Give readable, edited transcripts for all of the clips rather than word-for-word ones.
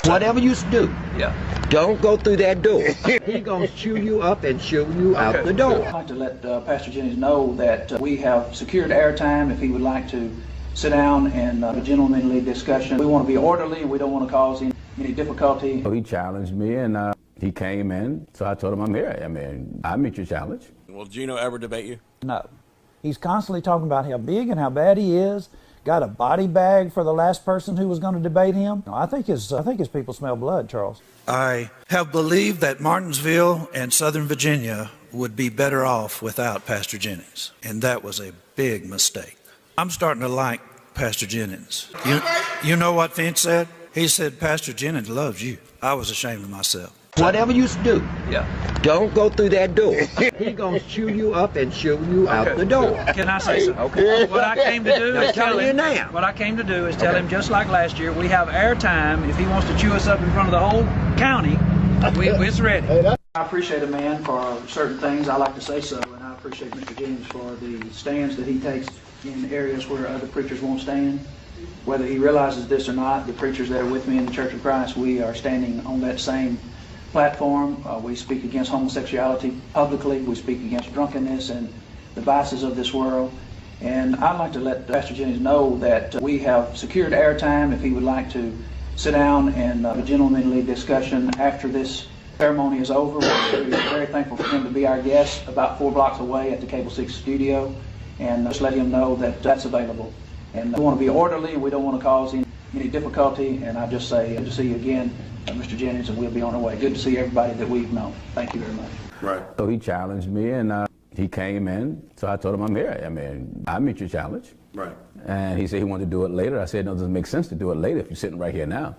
Whatever you do, Yeah. don't go through that door. He gonna chew you up and shoo you out the door. I'd like to let Pastor Jennings know that we have secured airtime if he would like to sit down and have a gentlemanly discussion. We want to be orderly and we don't want to cause any difficulty. So he challenged me and he came in, so I told him I'm here. I mean, I meet your challenge. Will Gino ever debate you? No. He's constantly talking about how big and how bad he is. Got a body bag for the last person who was going to debate him. I think his people smell blood, Charles. I have believed that Martinsville and Southern Virginia would be better off without Pastor Jennings, and that was a big mistake. I'm starting to like Pastor Jennings. You know what Finch said? He said, Pastor Jennings loves you. I was ashamed of myself. Whatever you do, Yeah. don't go through that door. He gonna chew you up and shoo you out the door. Can I say something? Okay. What I came to do Now, is tell telling you him. now. What I came to do is tell him, just like last year, we have airtime. If he wants to chew us up in front of the whole county, it's ready. I appreciate a man for certain things. I like to say so, and I appreciate Mr. Jennings for the stands that he takes in areas where other preachers won't stand. Whether he realizes this or not, the preachers that are with me in the Church of Christ, we are standing on that same platform. We speak against homosexuality publicly. We speak against drunkenness and the vices of this world. And I'd like to let Pastor Jennings know that we have secured airtime if he would like to sit down and have a gentlemanly discussion after this ceremony is over. We're very thankful for him to be our guest about 4 blocks away at the Cable 6 studio, and just let him know that that's available. And we want to be orderly and we don't want to cause any difficulty. And I just say, good to see you again, Mr. Jennings, and we'll be on our way. Good to see everybody that we've known. Thank you very much. Right. So he challenged me and he came in, so I told him I'm here. I mean, I meet your challenge. Right. And he said he wanted to do it later. I said, no, it doesn't make sense to do it later if you're sitting right here now.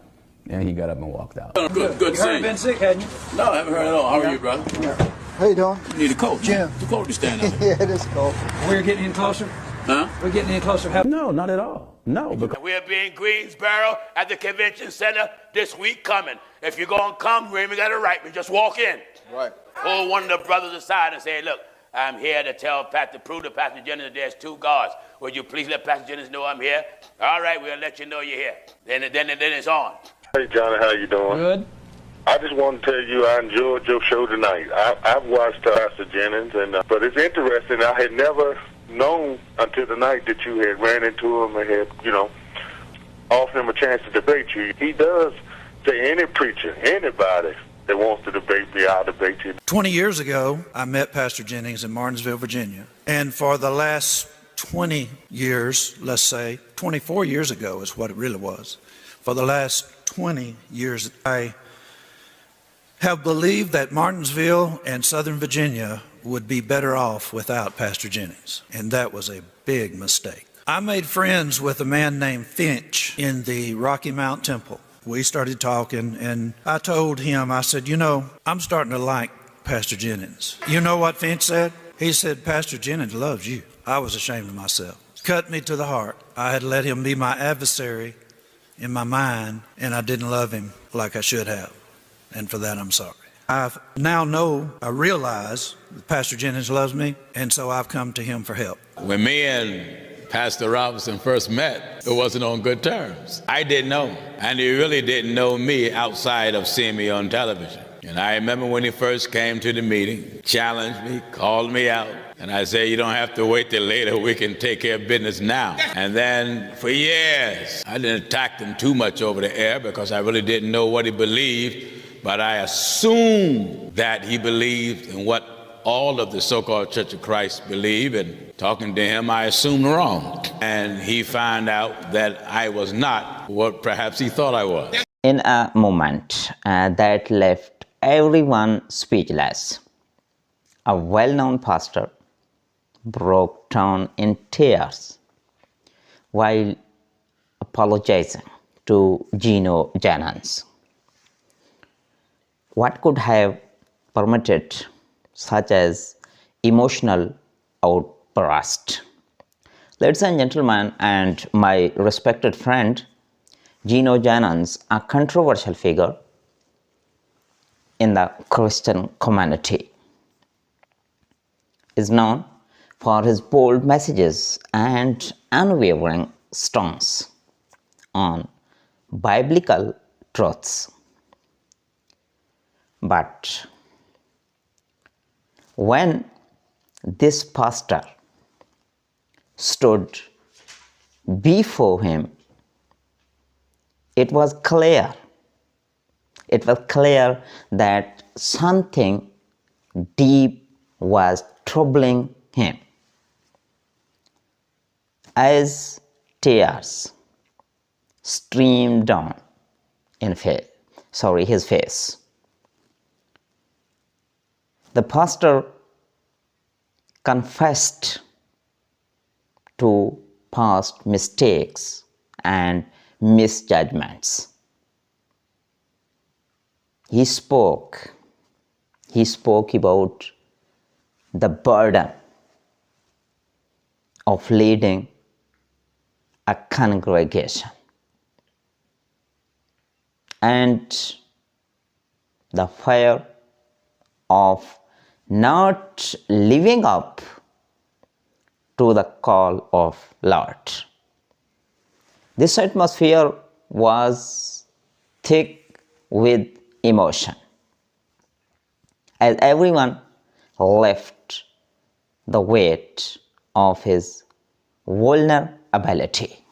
And he got up and walked out. Good You heard seeing you've been you. sick, hadn't you? No, I haven't heard at all. How are you, brother? How you doing? You need a coat. Jim. The coat you stand up. Yeah, it is cold. We're getting in closer. Huh? We're getting in closer. No, not at all. No, because We'll be in Greensboro at the convention center this week coming. If you're going to come, Raymond got it right. Just walk in. Right. Pull one of the brothers aside and say, look, I'm here to prove to Pastor Jennings that there's 2 gods. Would you please let Pastor Jennings know I'm here? All right, we'll let you know you're here. Then it's on. Hey, Johnny, how you doing? Good. I just want to tell you I enjoyed your show tonight. I've watched Pastor Jennings, but it's interesting. I had never known until tonight that you had ran into him and had, offered him a chance to debate you. He does say any preacher, anybody that wants to debate me, I'll debate you. 20 years ago, I met Pastor Jennings in Martinsville, Virginia. And for the last 20 years, let's say, 24 years ago is what it really was. For the last 20 years, I have believed that Martinsville and Southern Virginia would be better off without Pastor Jennings, and that was a big mistake. I made friends with a man named Finch in the Rocky Mount Temple. We started talking, and I told him, I said, I'm starting to like Pastor Jennings. You know what Finch said? He said, Pastor Jennings loves you. I was ashamed of myself. Cut me to the heart. I had let him be my adversary in my mind, and I didn't love him like I should have. And for that, I'm sorry. I realize that Pastor Jennings loves me, and so I've come to him for help. When me and Pastor Robinson first met, it wasn't on good terms. I didn't know him, and he really didn't know me outside of seeing me on television. And I remember when he first came to the meeting, challenged me, called me out, and I said, you don't have to wait till later, we can take care of business now. And then for years, I didn't attack him too much over the air because I really didn't know what he believed, but I assumed that he believed in what all of the so-called Church of Christ believe, and talking to him, I assumed wrong. And he found out that I was not what perhaps he thought I was. In a moment that left everyone speechless, a well-known pastor broke down in tears while apologizing to Gino Jennings. What could have permitted such as emotional outburst? Ladies and gentlemen, and my respected friend Gino Jennings, a controversial figure in the Christian community, is known for his bold messages and unwavering stance on biblical truths. But when this pastor stood before him, it was clear that something deep was troubling him. As tears streamed down his face, the pastor confessed to past mistakes and misjudgments. He spoke about the burden of leading a congregation and the fear of not living up to the call of Lord. This atmosphere was thick with emotion as everyone left the weight of his vulnerability.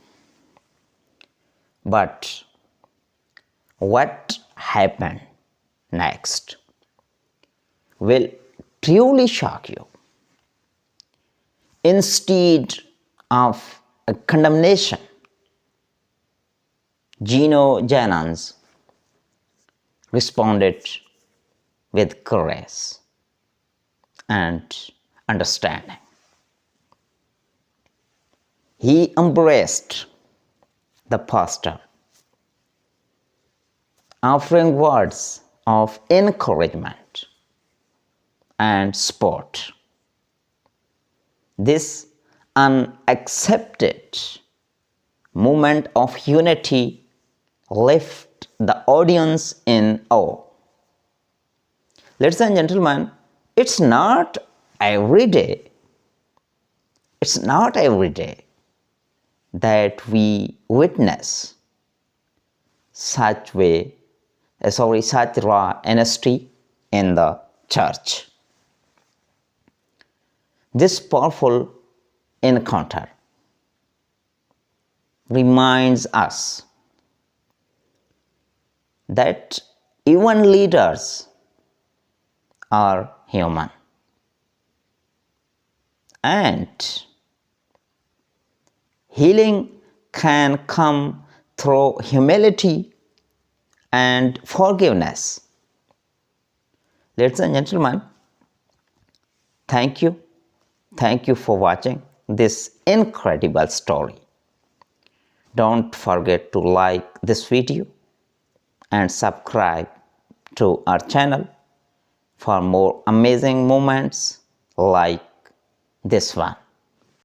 But what happened next will truly shock you. Instead of a condemnation, Gino Jennings responded with grace and understanding. He embraced the pastor, offering words of encouragement and support. This unaccepted moment of unity left the audience in awe. Ladies and gentlemen, it's not every day that we witness such raw honesty in the church. This powerful encounter reminds us that even leaders are human, and healing can come through humility and forgiveness. Ladies and gentlemen, thank you for watching this incredible story. Don't forget to like this video and subscribe to our channel for more amazing moments like this one.